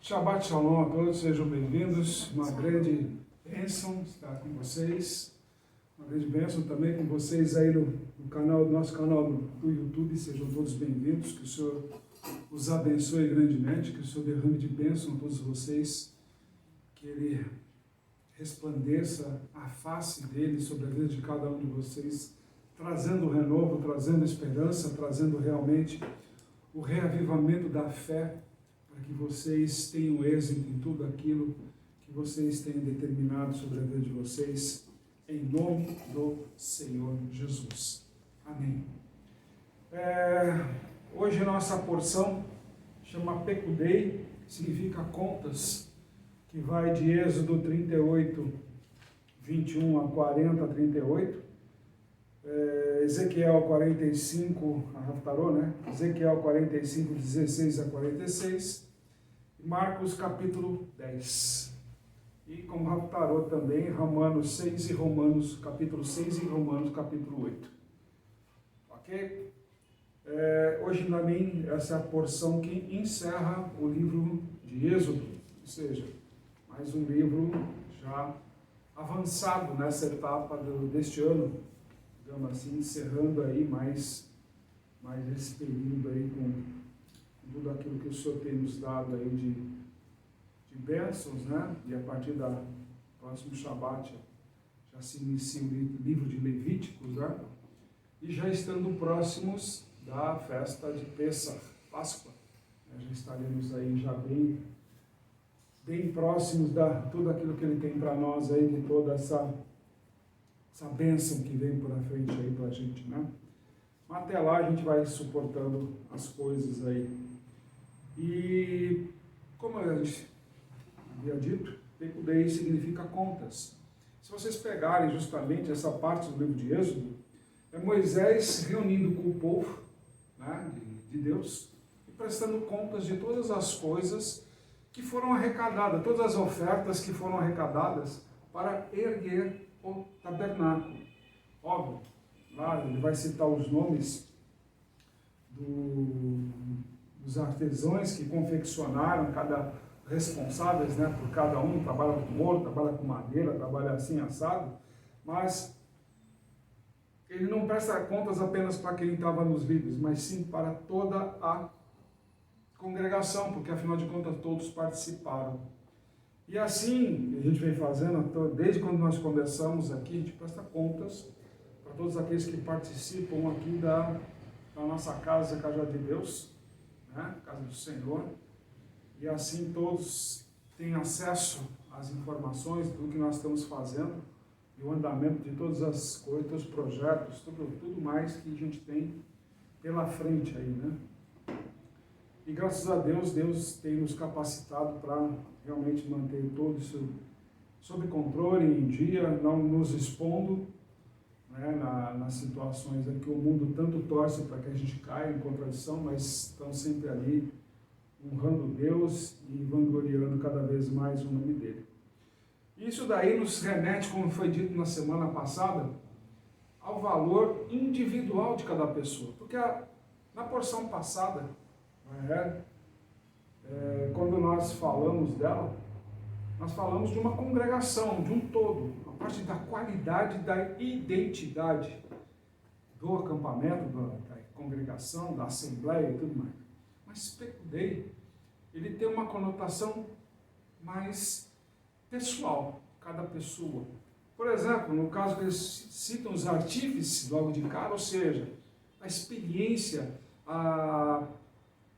Shabbat Shalom a todos, sejam bem-vindos. Uma grande bênção estar com vocês. Uma grande bênção também com vocês aí no nosso canal do YouTube. Sejam todos bem-vindos. Que o Senhor os abençoe grandemente, que o Senhor derrame de bênção a todos vocês. Que Ele resplandeça a face dele sobre a vida de cada um de vocês, trazendo renovo, trazendo esperança, trazendo realmente o reavivamento da fé, para que vocês tenham êxito em tudo aquilo que vocês têm determinado sobre a vida de vocês, em nome do Senhor Jesus. Amém. Hoje a nossa porção chama Pekudei, significa contas, que vai de Êxodo 38, 21 a 40, 38, Ezequiel 45, a Haftarot, né? Ezequiel 45, 16 a 46, e Marcos capítulo 10. E como Haftarot também, Romanos 6 e Romanos, capítulo 6 e Romanos capítulo 8. Ok? Hoje, para mim, essa é a porção que encerra o livro de Êxodo, ou seja, mais um livro já avançado nessa etapa deste ano, digamos assim, encerrando aí mais esse período aí com tudo aquilo que o Senhor tem nos dado aí de bênçãos, né? E a partir da próximo Shabat já se inicia o livro de Levíticos, né? E já estando próximos da festa de Pessach, Páscoa, né? Já estaremos aí já bem próximos da tudo aquilo que Ele tem para nós aí, de toda essa bênção que vem por frente aí para a gente, né? Mas até lá a gente vai suportando as coisas aí. E como a gente havia dito, Pekudei significa contas. Se vocês pegarem justamente essa parte do livro de Êxodo, é Moisés reunindo com o povo, né, de Deus, e prestando contas de todas as coisas que foram arrecadadas, todas as ofertas que foram arrecadadas para erguer o tabernáculo. Óbvio, lá ele vai citar os nomes dos artesãos que confeccionaram, cada responsáveis, né, por cada um, trabalha com ouro, trabalha com madeira, trabalha assim, assado, mas ele não presta contas apenas para quem estava nos livros, mas sim para toda a congregação, porque afinal de contas todos participaram. E assim a gente vem fazendo, desde quando nós começamos aqui, a gente presta contas para todos aqueles que participam aqui da nossa casa de Deus, né? Casa do Senhor, e assim todos têm acesso às informações, tudo que nós estamos fazendo, e o andamento de todas as coisas, todos os projetos, tudo mais que a gente tem pela frente aí, né? E graças a Deus, Deus tem nos capacitado para realmente manter tudo isso sob controle, em dia, não nos expondo, né, nas situações em que o mundo tanto torce para que a gente caia em contradição, mas estão sempre ali honrando Deus e vangloriando cada vez mais o nome dele. Isso daí nos remete, como foi dito na semana passada, ao valor individual de cada pessoa. Porque na porção passada, quando nós falamos dela, nós falamos de uma congregação, de um todo, a parte da qualidade da identidade do acampamento, da congregação, da assembleia e tudo mais. Mas Pekudei, ele tem uma conotação mais pessoal, cada pessoa. Por exemplo, no caso que eles citam os artífices logo de cara, ou seja, a experiência,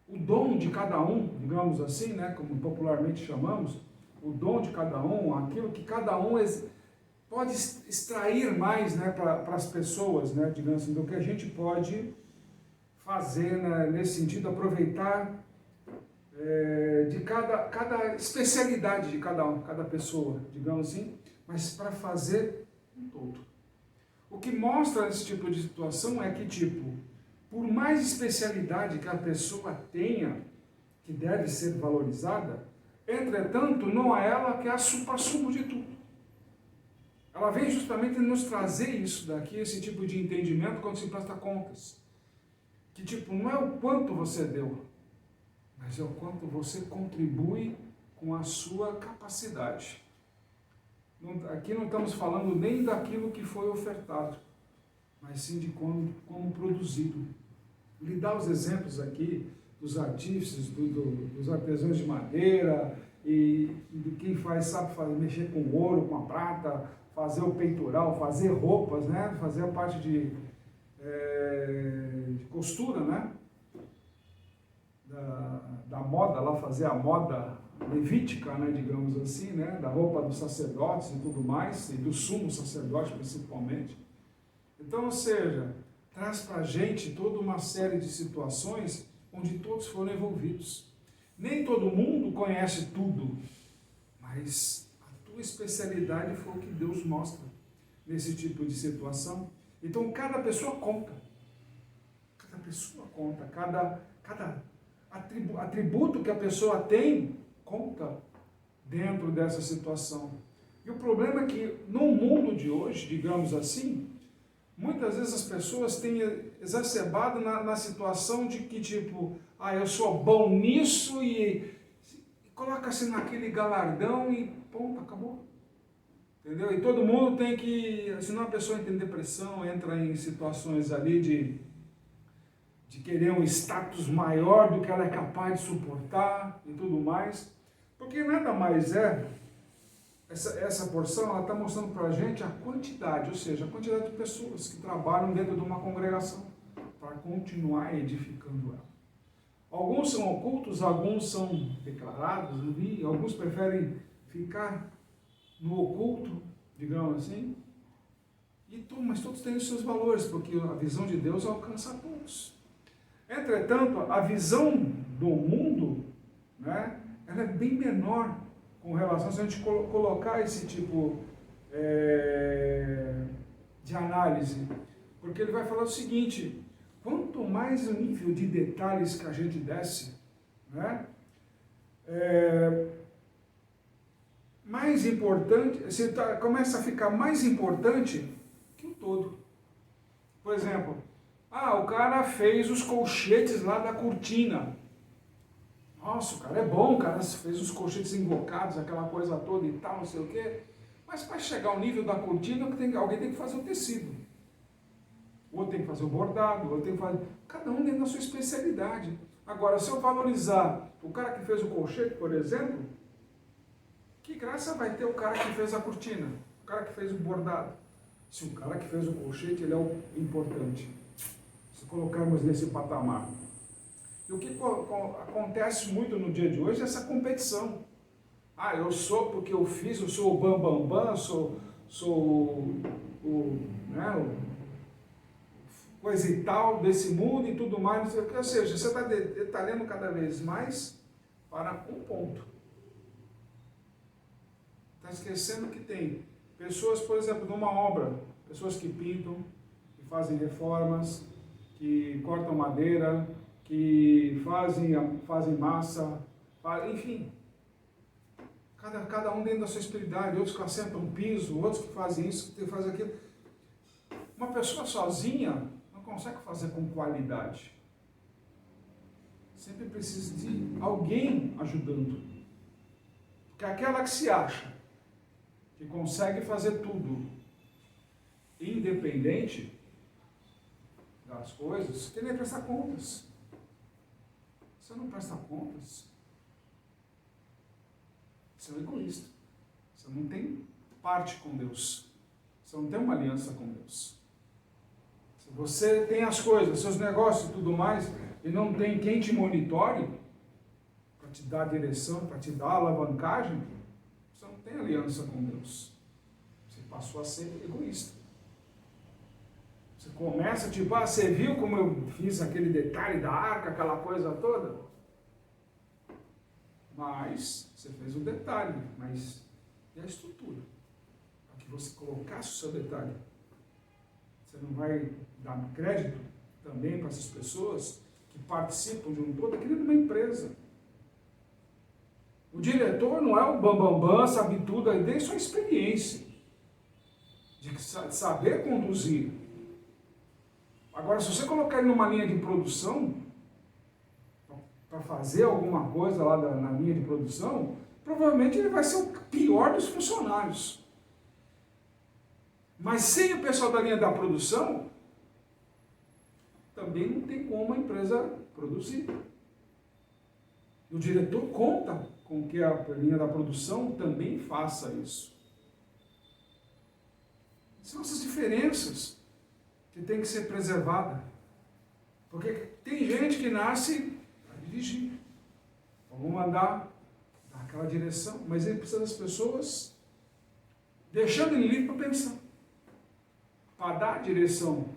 o dom de cada um, digamos assim, né, como popularmente chamamos, o dom de cada um, aquilo que cada um pode extrair mais, né, para as pessoas, né, digamos assim, do que a gente pode fazer, né, nesse sentido, aproveitar de cada especialidade de cada pessoa, digamos assim, mas para fazer um todo. O que mostra esse tipo de situação é que, por mais especialidade que a pessoa tenha, que deve ser valorizada, entretanto, não é ela que é a supra-sumo de tudo. Ela vem justamente nos trazer isso daqui, esse tipo de entendimento quando se presta contas. Que não é o quanto você deu, mas é o quanto você contribui com a sua capacidade. Aqui não estamos falando nem daquilo que foi ofertado, mas sim de como produzido. Lhe dá os exemplos aqui dos artífices, dos artesãos de madeira, e de quem sabe mexer com ouro, com a prata, fazer o peitoral, fazer roupas, né? Fazer a parte de costura, né? Da moda, lá fazer a moda levítica, né, digamos assim, né, da roupa dos sacerdotes e tudo mais, e do sumo sacerdote principalmente. Então, ou seja, traz para a gente toda uma série de situações onde todos foram envolvidos. Nem todo mundo conhece tudo, mas a tua especialidade foi o que Deus mostra nesse tipo de situação. Então, cada pessoa conta. Cada pessoa conta. Cada atributo que a pessoa tem, conta dentro dessa situação. E o problema é que no mundo de hoje, digamos assim, muitas vezes as pessoas têm exacerbado na situação de que tipo, eu sou bom nisso e coloca-se naquele galardão e ponto, acabou. Entendeu? E todo mundo tem que, senão a pessoa entra em depressão, entra em situações ali de querer um status maior do que ela é capaz de suportar e tudo mais, porque nada mais essa porção, ela está mostrando para a gente a quantidade, ou seja, a quantidade de pessoas que trabalham dentro de uma congregação para continuar edificando ela. Alguns são ocultos, alguns são declarados, alguns preferem ficar no oculto, digamos assim, mas todos têm os seus valores, porque a visão de Deus alcança a todos. Entretanto, a visão do mundo, né, ela é bem menor com relação, se a gente colocar esse tipo de análise, porque ele vai falar o seguinte: quanto mais o nível de detalhes que a gente desce, né, mais importante, começa a ficar mais importante que o todo. Por exemplo, o cara fez os colchetes lá da cortina. Nossa, o cara é bom, o cara fez os colchetes invocados, aquela coisa toda e tal, não sei o quê. Mas para chegar ao nível da cortina, alguém tem que fazer o tecido. Ou tem que fazer o bordado, ou tem que fazer... Cada um dentro da sua especialidade. Agora, se eu valorizar o cara que fez o colchete, por exemplo, que graça vai ter o cara que fez a cortina, o cara que fez o bordado? Se o cara que fez o colchete, ele é o importante. Se colocarmos nesse patamar. E o que acontece muito no dia de hoje é essa competição. Eu sou porque eu fiz, eu sou o bambambam, sou o coisa e tal desse mundo e tudo mais, não sei o que. Ou seja, você está detalhando cada vez mais para um ponto. Está esquecendo que tem pessoas, por exemplo, numa obra, pessoas que pintam, que fazem reformas, que cortam madeira, que fazem massa, enfim. Cada um dentro da sua espiritualidade, outros que assentam piso, outros que fazem isso, que fazem aquilo. Uma pessoa sozinha não consegue fazer com qualidade. Sempre precisa de alguém ajudando. Porque aquela que se acha que consegue fazer tudo independente das coisas, tem que prestar contas. Você não presta contas, você é um egoísta. Você não tem parte com Deus. Você não tem uma aliança com Deus. Se você tem as coisas, seus negócios e tudo mais, e não tem quem te monitore, para te dar direção, para te dar alavancagem, você não tem aliança com Deus. Você passou a ser egoísta. Você começa, você viu como eu fiz aquele detalhe da arca, aquela coisa toda? Mas, você fez o detalhe, mas e a estrutura? Para que você colocasse o seu detalhe. Você não vai dar crédito também para essas pessoas que participam de um todo, aquilo é uma empresa. O diretor não é o bambambam, sabe tudo, ele tem sua experiência de saber conduzir. Agora, se você colocar ele numa linha de produção, para fazer alguma coisa lá na linha de produção, provavelmente ele vai ser o pior dos funcionários. Mas sem o pessoal da linha da produção, também não tem como a empresa produzir. O diretor conta com que a linha da produção também faça isso. São essas diferenças que tem que ser preservada. Porque tem gente que nasce para dirigir. Vamos mandar naquela direção, mas ele precisa das pessoas deixando ele livre para pensar, para dar direção.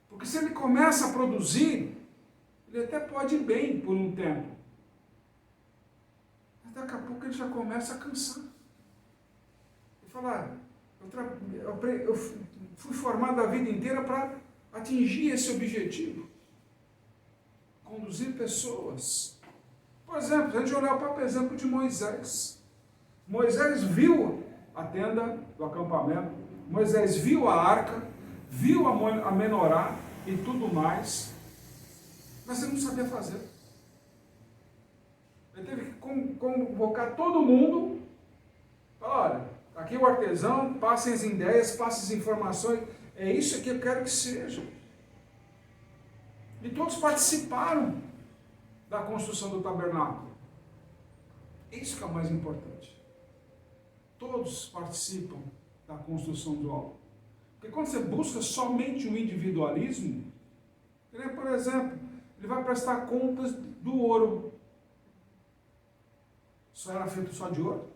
Porque se ele começa a produzir, ele até pode ir bem por um tempo. Mas daqui a pouco ele já começa a cansar. E falar, eu fui formado a vida inteira para atingir esse objetivo. Conduzir pessoas. Por exemplo, a gente olhar o próprio exemplo de Moisés. Moisés viu a tenda do acampamento, Moisés viu a arca, viu a menorá e tudo mais, mas ele não sabia fazer. Ele teve que convocar todo mundo, falar, olha, aqui o artesão, passem as ideias, passem as informações, é isso que eu quero que seja. E todos participaram da construção do tabernáculo. Isso que é o mais importante. Todos participam da construção do algo. Porque quando você busca somente o individualismo, por exemplo, ele vai prestar contas do ouro. Só era feito só de ouro?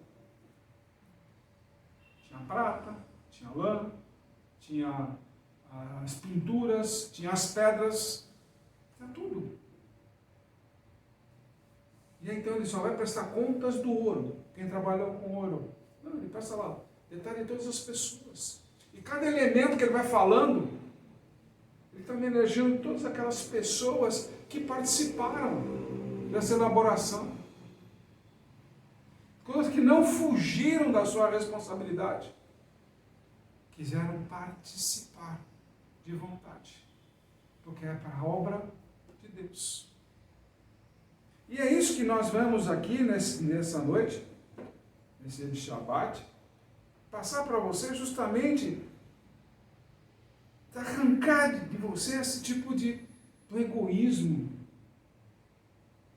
Tinha prata, tinha lã, tinha as pinturas, tinha as pedras, tinha tudo. E aí, então ele só vai prestar contas do ouro, quem trabalhou com ouro. Não, ele presta lá, detalhe de todas as pessoas. E cada elemento que ele vai falando, ele está homenageando todas aquelas pessoas que participaram dessa elaboração. Coisas que não fugiram da sua responsabilidade. Quiseram participar de vontade. Porque é para a obra de Deus. E é isso que nós vamos aqui nessa noite, nesse dia de Shabbat, passar para você justamente arrancar de você esse tipo de egoísmo,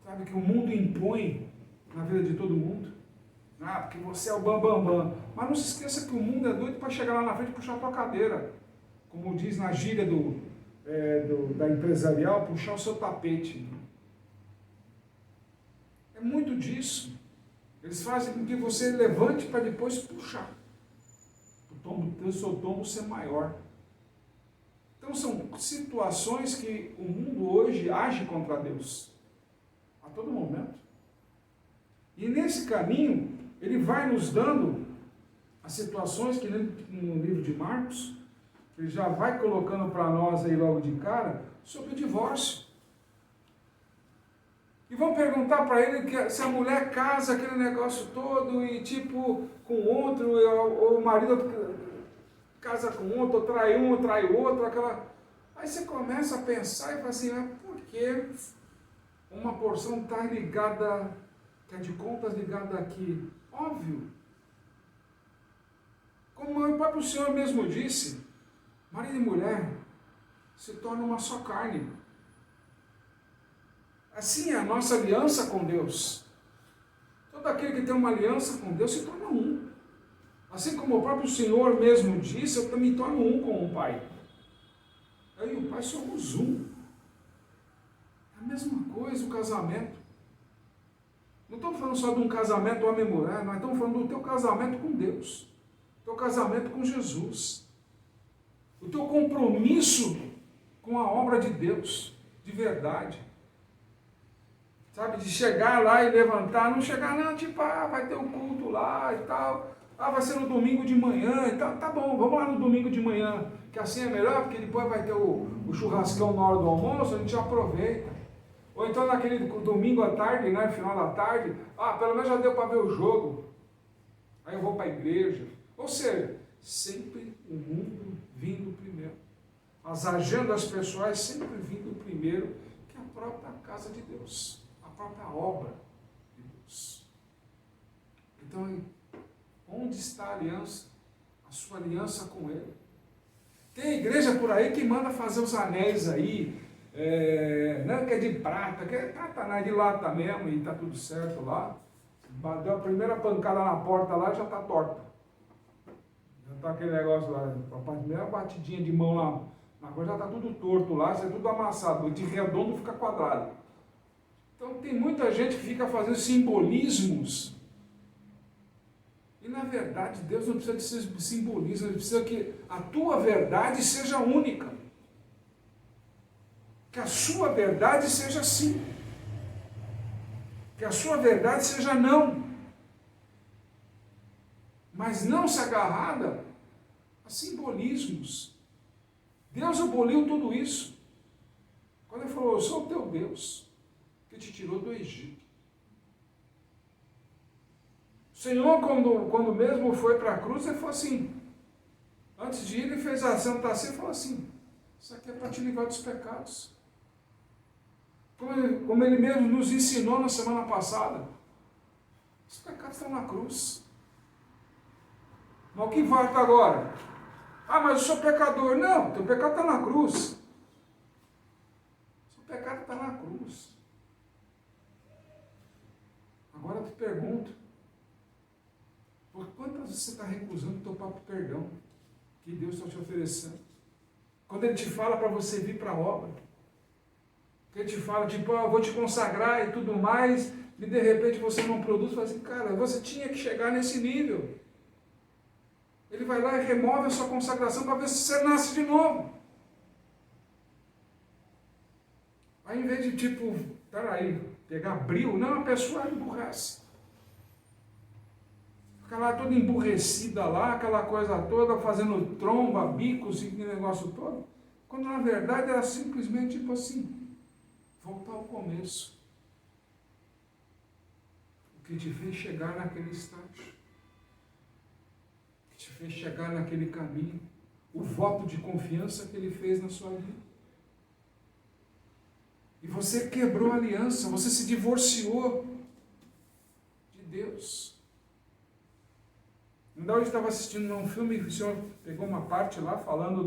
sabe, que o mundo impõe na vida de todo mundo. Ah, porque você é o bambambam. Mas não se esqueça que o mundo é doido para chegar lá na frente e puxar a tua cadeira. Como diz na gíria da empresarial, puxar o seu tapete. É muito disso. Eles fazem com que você levante para depois puxar. O seu tombo ser maior. Então são situações que o mundo hoje age contra Deus. A todo momento. E nesse caminho, ele vai nos dando as situações que no livro de Marcos, ele já vai colocando para nós aí logo de cara, sobre o divórcio. E vão perguntar para ele se a mulher casa aquele negócio todo e tipo com outro, ou o marido casa com outro, ou trai um, ou trai outro, aquela... Aí você começa a pensar e fala assim, por que uma porção está ligada, que é de contas ligada aqui? Óbvio. Como o próprio Senhor mesmo disse, marido e mulher se tornam uma só carne. Assim é a nossa aliança com Deus. Todo aquele que tem uma aliança com Deus se torna um. Assim como o próprio Senhor mesmo disse, eu também me torno um com o Pai. Eu e o Pai somos um. É a mesma coisa o casamento. Não estamos falando só de um casamento homem e mulher, nós estamos falando do teu casamento com Deus. O teu casamento com Jesus. O teu compromisso com a obra de Deus, de verdade. Sabe, de chegar lá e levantar, não chegar não, tipo, vai ter um culto lá e tal, vai ser no domingo de manhã e tal, tá bom, vamos lá no domingo de manhã, que assim é melhor, porque depois vai ter o churrascão na hora do almoço, a gente aproveita. Ou então naquele domingo à tarde, né, final da tarde, pelo menos já deu para ver o jogo, aí eu vou para a igreja. Ou seja, sempre o mundo vindo primeiro, as agendas pessoais sempre vindo primeiro, que a própria casa de Deus. A própria obra de Deus. Então, onde está a aliança? A sua aliança com Ele. Tem igreja por aí que manda fazer os anéis aí, não, que é de prata, que é prata, de lata mesmo, e está tudo certo lá. Deu a primeira pancada na porta lá, já está torta. Já está aquele negócio lá, a primeira batidinha de mão lá, na coisa já está tudo torto lá, isso é tudo amassado, de redondo fica quadrado. Então tem muita gente que fica fazendo simbolismos. E na verdade Deus não precisa de simbolismo, Ele precisa que a tua verdade seja única. Que a sua verdade seja sim. Que a sua verdade seja não. Mas não se agarrada a simbolismos. Deus aboliu tudo isso. Quando Ele falou, eu sou o teu Deus, que te tirou do Egito. O Senhor, quando mesmo foi para a cruz, Ele falou assim, antes de ir, Ele fez a Santa Ceia e falou assim, isso aqui é para te livrar dos pecados. Como Ele mesmo nos ensinou na semana passada, os pecados estão na cruz. Mas o que importa agora? Ah, mas eu sou pecador. Não, teu pecado está na cruz. O seu pecado está na cruz. Agora eu te pergunto, por quantas vezes você está recusando o teu próprio perdão que Deus está te oferecendo? Quando Ele te fala para você vir para a obra, que Ele te fala, tipo, eu vou te consagrar e tudo mais, e de repente você não produz, fala assim, cara, você tinha que chegar nesse nível. Ele vai lá e remove a sua consagração para ver se você nasce de novo. Aí, em vez de, tipo, peraí, pegar bril, não, a pessoa emburrece. Fica lá toda emburrecida lá, aquela coisa toda, fazendo tromba, bicos e negócio todo. Quando, na verdade, era simplesmente, tipo assim, voltar ao começo. O que te fez chegar naquele estágio. Te fez chegar naquele caminho, o voto de confiança que Ele fez na sua vida. E você quebrou a aliança, você se divorciou de Deus. Ainda hoje eu estava assistindo um filme, o senhor pegou uma parte lá falando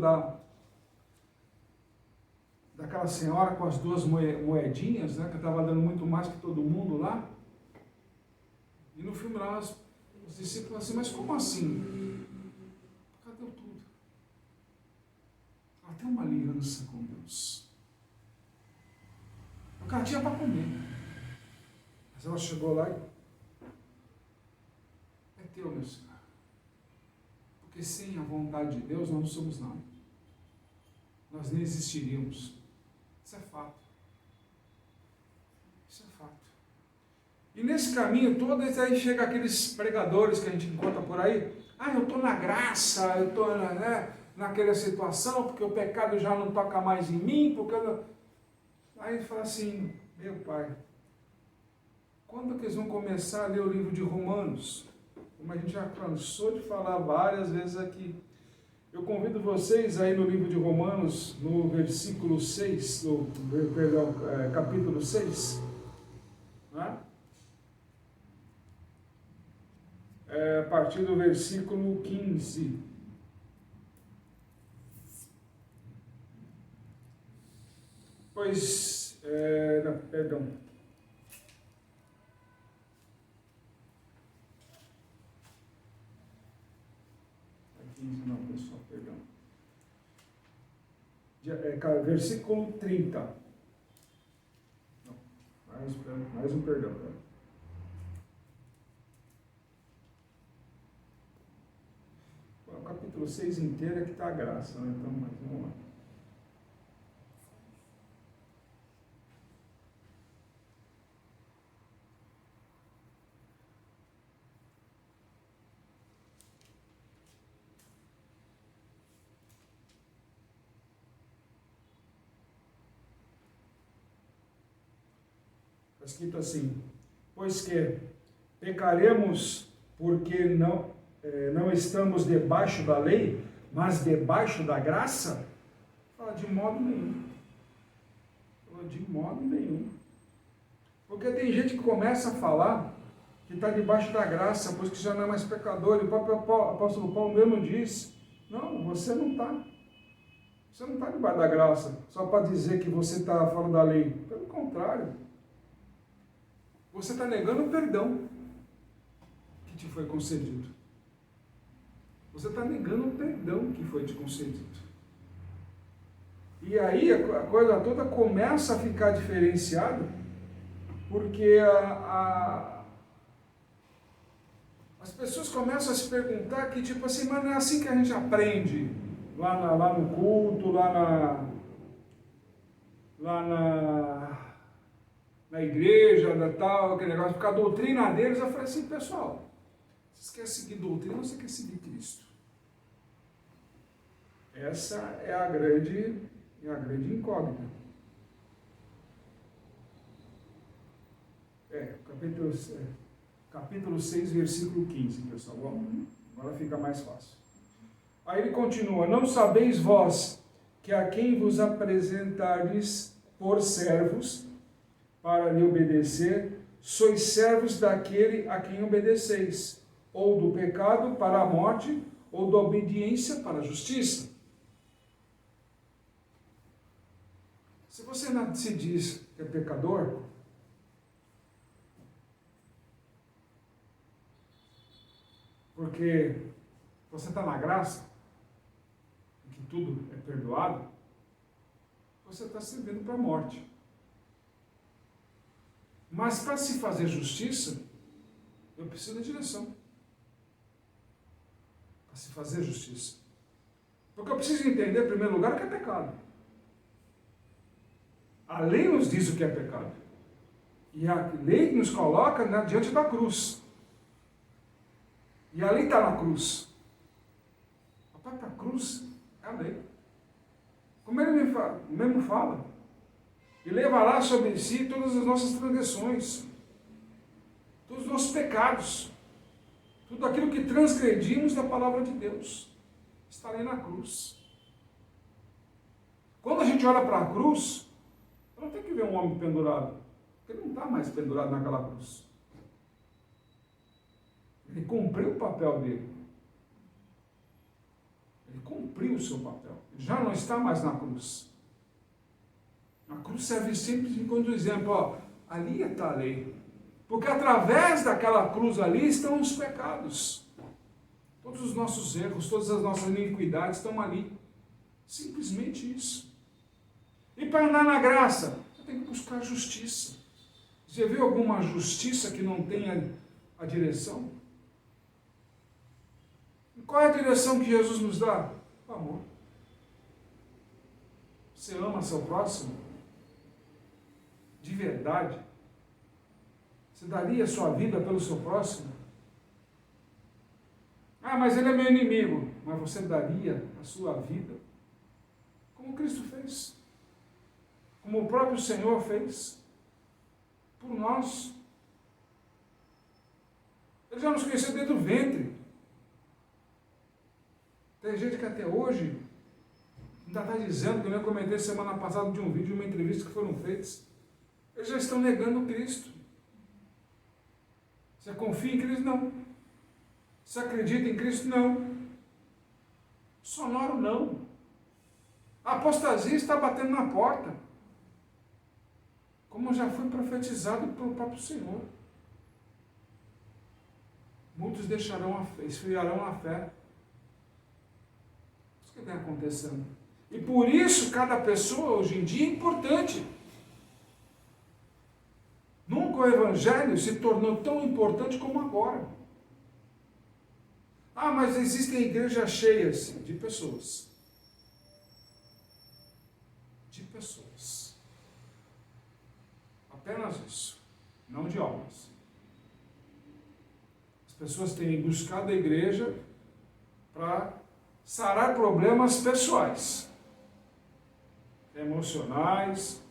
daquela senhora com as duas moedinhas, né, que estava dando muito mais que todo mundo lá. E no filme lá, os discípulos assim, mas como assim? Cadê tudo? Ela tem uma aliança com Deus. O cara tinha para comer. Mas ela chegou lá e... é teu, meu Senhor. Porque sem a vontade de Deus, nós não somos nada. Nós nem existiríamos. Isso é fato. Isso é fato. E nesse caminho todo, aí chega aqueles pregadores que a gente encontra por aí. Ah, eu estou na graça, eu estou naquela situação, porque o pecado já não toca mais em mim, porque eu... Aí ele fala assim, meu pai, quando que eles vão começar a ler o livro de Romanos? Como a gente já cansou de falar várias vezes aqui. Eu convido vocês aí no livro de Romanos, no versículo 6, capítulo 6, né? A partir do versículo 15. Pois, perdão. É 15 não, pessoal, perdão. Versículo 30. Não, mais um perdão. O capítulo 6 inteiro é que está a graça, né? Então, mas vamos lá. Está escrito assim, pois que pecaremos porque não estamos debaixo da lei, mas debaixo da graça? Fala, de modo nenhum. Fala, de modo nenhum. Porque tem gente que começa a falar que está debaixo da graça, pois que já não é mais pecador. E o próprio apóstolo Paulo mesmo diz, não, você não está. Você não está debaixo da graça, só para dizer que você está fora da lei. Pelo contrário, você está negando o perdão que te foi concedido. Você está negando o perdão que foi te concedido. E aí a coisa toda começa a ficar diferenciada, porque as pessoas começam a se perguntar que, tipo assim, mas não é assim que a gente aprende lá no culto, lá na igreja, tal, aquele negócio, porque a doutrina deles, eu falei assim, pessoal, vocês querem seguir doutrina ou você quer seguir Cristo? Essa é a grande incógnita. Capítulo 6, versículo 15, pessoal. Bom, agora fica mais fácil. Aí ele continua, não sabeis vós que a quem vos apresentardes por servos para lhe obedecer, sois servos daquele a quem obedeceis, ou do pecado para a morte, ou da obediência para a justiça. Se você se diz que é pecador, porque você está na graça, que tudo é perdoado, você está servindo para a morte. Mas para se fazer justiça, eu preciso da direção. Para se fazer justiça. Porque eu preciso entender, em primeiro lugar, o que é pecado. A lei nos diz o que é pecado. E a lei nos coloca diante da cruz. E a lei está na cruz. A própria cruz é a lei. Como ele mesmo fala, e levará sobre si todas as nossas transgressões, todos os nossos pecados, tudo aquilo que transgredimos da palavra de Deus, está ali na cruz. Quando a gente olha para a cruz, não tem que ver um homem pendurado, porque ele não está mais pendurado naquela cruz. Ele cumpriu o papel dele. Ele cumpriu o seu papel. Ele já não está mais na cruz. A cruz serve sempre como exemplo. Ó, ali está a lei. Porque através daquela cruz ali estão os pecados. Todos os nossos erros, todas as nossas iniquidades estão ali. Simplesmente isso. E para andar na graça, você tem que buscar justiça. Você viu alguma justiça que não tenha a direção? E qual é a direção que Jesus nos dá? O amor. Você ama seu próximo? De verdade? Você daria a sua vida pelo seu próximo? Ah, mas ele é meu inimigo. Mas você daria a sua vida como Cristo fez? Como o próprio Senhor fez? Por nós. Ele já nos conheceu desde o ventre. Tem gente que até hoje ainda está dizendo, que eu comentei semana passada de um vídeo, de uma entrevista que foram feitas. Eles já estão negando Cristo. Você confia em Cristo? Não. Você acredita em Cristo? Não. Sonoro? Não. A apostasia está batendo na porta. Como já foi profetizado pelo próprio Senhor. Muitos deixarão a fé, esfriarão a fé. Isso que vem acontecendo. E por isso cada pessoa hoje em dia é importante. Nunca o Evangelho se tornou tão importante como agora. Ah, mas existem igrejas cheias de pessoas. De pessoas. Apenas isso. Não de almas. As pessoas têm buscado a igreja para sarar problemas pessoais. Emocionais,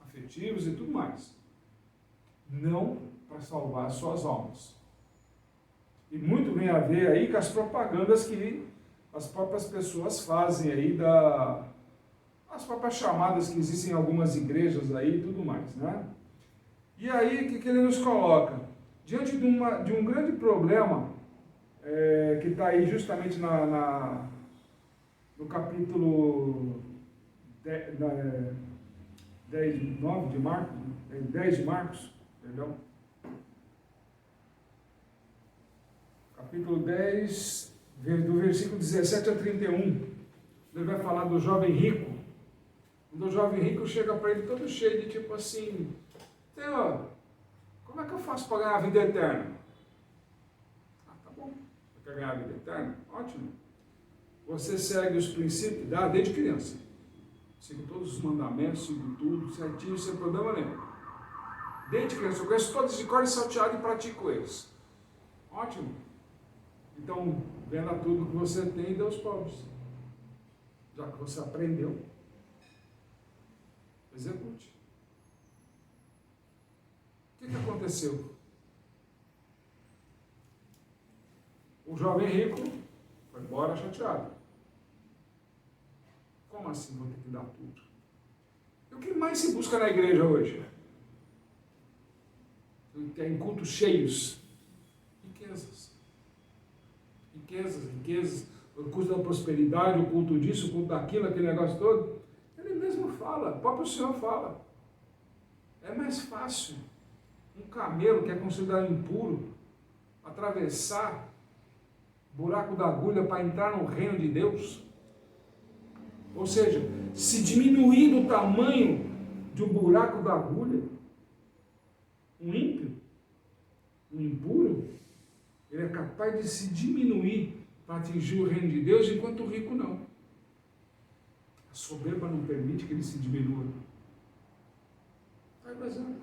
afetivos e tudo mais. Não para salvar suas almas. E muito vem a ver aí com as propagandas que as próprias pessoas fazem aí, as próprias chamadas que existem em algumas igrejas aí e tudo mais, né? E aí, o que ele nos coloca? diante de um grande problema, que está aí justamente no capítulo 10 de Marcos, perdão. Capítulo 10, do versículo 17 a 31. Ele vai falar do jovem rico. Quando o jovem rico chega para ele todo cheio de tipo assim: Senhor, como é que eu faço para ganhar a vida eterna? Ah, tá bom. Você quer ganhar a vida eterna? Ótimo. Você segue os princípios desde criança. Siga todos os mandamentos, siga tudo certinho, sem problema nenhum. Desde criança, eu conheço todos de cor e salteado e pratico eles. Ótimo. Então, venda tudo que você tem e dê aos pobres. Já que você aprendeu, execute. O que aconteceu? O jovem rico foi embora chateado. Como assim vou ter que dar tudo? E o que mais se busca na igreja hoje? Tem cultos cheios. Riquezas. O culto da prosperidade, o culto disso, o culto daquilo, aquele negócio todo. Ele mesmo fala, o próprio Senhor fala. É mais fácil um camelo que é considerado impuro atravessar o buraco da agulha para entrar no reino de Deus. Ou seja, se diminuir do tamanho de um buraco da agulha, um ímpio, um impuro, ele é capaz de se diminuir para atingir o reino de Deus, enquanto o rico não. A soberba não permite que ele se diminua. Vai vazando.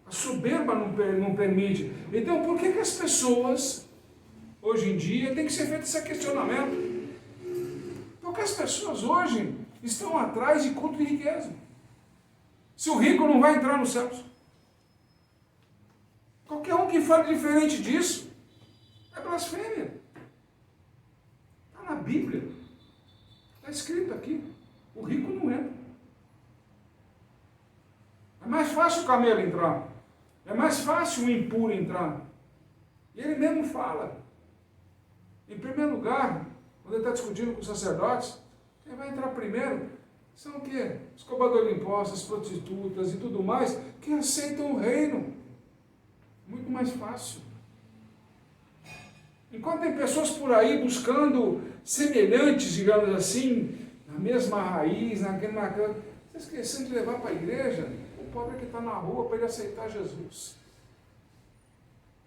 A soberba não permite. Então, por que as pessoas, hoje em dia, tem que ser feito esse questionamento? Porque as pessoas hoje estão atrás de culto de riqueza. Se o rico não vai entrar nos céus. Qualquer um que fale diferente disso é blasfêmia. Está na Bíblia. Está escrito aqui. O rico não entra. É mais fácil o camelo entrar. É mais fácil o impuro entrar. E ele mesmo fala. Em primeiro lugar, quando ele está discutindo com os sacerdotes, quem vai entrar primeiro são o quê? Os cobradores de impostos, as prostitutas e tudo mais, que aceitam o reino. Muito mais fácil. Enquanto tem pessoas por aí buscando semelhantes, digamos assim, na mesma raiz, naquela... Você esquecendo de levar para a igreja o pobre que está na rua para ele aceitar Jesus.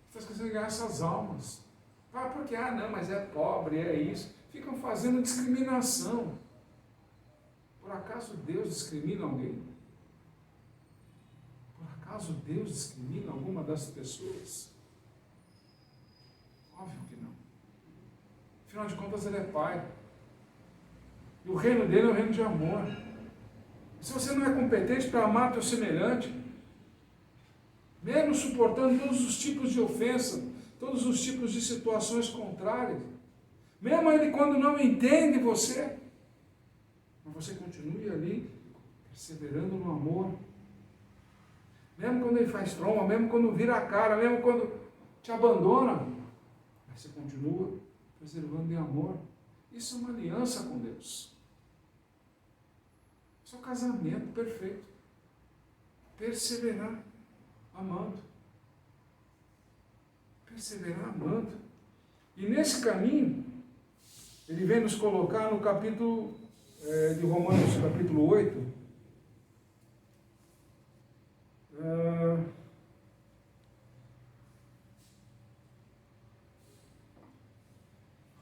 Você está esquecendo de ganhar essas almas. Ah, porque, não, mas é pobre, é isso. Ficam fazendo discriminação. Por acaso Deus discrimina alguém? Por acaso Deus discrimina alguma das pessoas? Óbvio que não. Afinal de contas, Ele é Pai. E o reino dele é um reino de amor. Se você não é competente para amar teu semelhante, mesmo suportando todos os tipos de ofensa, todos os tipos de situações contrárias, mesmo ele quando não entende você, mas você continue ali, perseverando no amor, mesmo quando ele faz tromba, mesmo quando vira a cara, mesmo quando te abandona, mas você continua preservando em amor. Isso é uma aliança com Deus. Isso é um casamento perfeito. Perseverar amando. Perseverar amando. E nesse caminho, ele vem nos colocar no capítulo de Romanos, capítulo 8.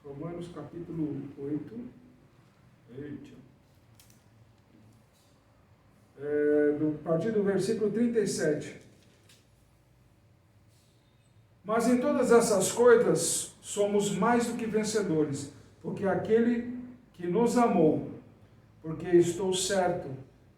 Romanos, capítulo 8. A partir do versículo 37. Mas em todas essas coisas somos mais do que vencedores, porque aquele que nos amou, porque estou certo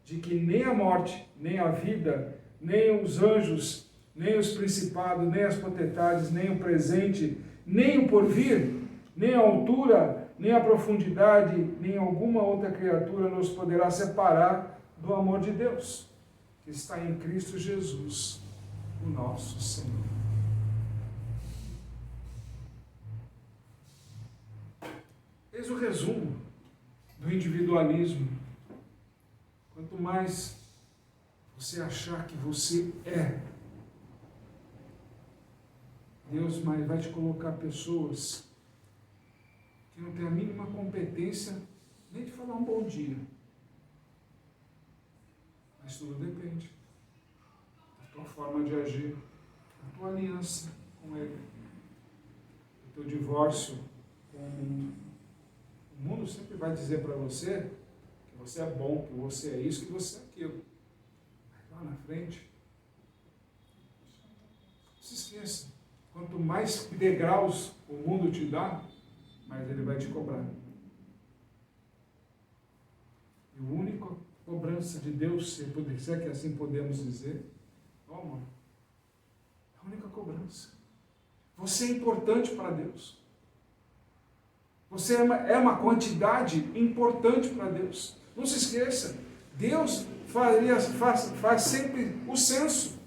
de que nem a morte, nem a vida, nem os anjos, nem os principados, nem as potestades, nem o presente, nem o porvir, nem a altura, nem a profundidade, nem alguma outra criatura nos poderá separar do amor de Deus, que está em Cristo Jesus, o nosso Senhor. Eis o resumo do individualismo. Quanto mais você achar que você é, Deus mais vai te colocar pessoas que não têm a mínima competência nem de falar um bom dia. Mas tudo depende da tua forma de agir, da tua aliança com Ele, do teu divórcio com o mundo. O mundo sempre vai dizer para você que você é bom, que você é isso, que você é aquilo. Mas lá na frente, não se esqueça, quanto mais degraus o mundo te dá, mais ele vai te cobrar. E a única cobrança de Deus, se é que assim podemos dizer, amor, a única cobrança. Você é importante para Deus. Você é uma quantidade importante para Deus. Não se esqueça, Deus faz sempre o censo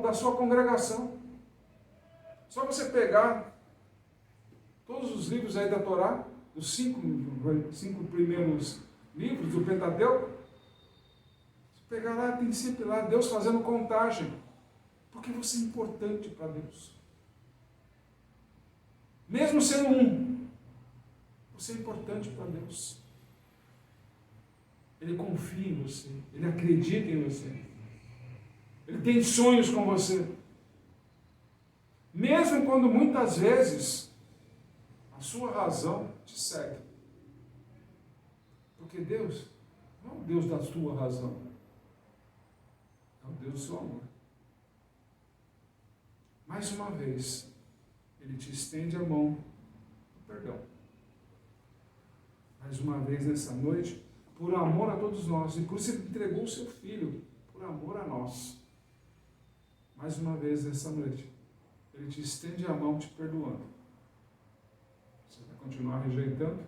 da sua congregação. Só você pegar todos os livros aí da Torá, os cinco primeiros livros do Pentateuco, você pegar lá, tem sempre lá Deus fazendo contagem, porque você é importante para Deus. Mesmo sendo um, você é importante para Deus. Ele confia em você, Ele acredita em você, Ele tem sonhos com você. Mesmo quando muitas vezes a sua razão te segue. Porque Deus não é o Deus da sua razão, é o Deus do seu amor. Mais uma vez, Ele te estende a mão do perdão. Mais uma vez nessa noite, por amor a todos nós, e por isso Ele entregou o seu Filho, por amor a nós. Mais uma vez nessa noite, Ele te estende a mão te perdoando. Você vai continuar rejeitando?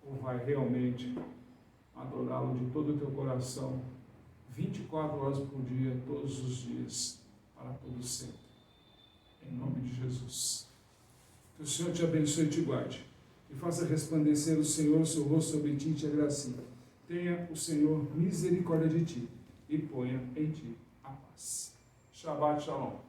Ou vai realmente adorá-lo de todo o teu coração, 24 horas por dia, todos os dias, para todo sempre? Em nome de Jesus. Que o Senhor te abençoe e te guarde. E faça resplandecer o Senhor o seu rosto sobre ti e te agracie. Tenha o Senhor misericórdia de ti e ponha em ti a paz. Shabbat Shalom.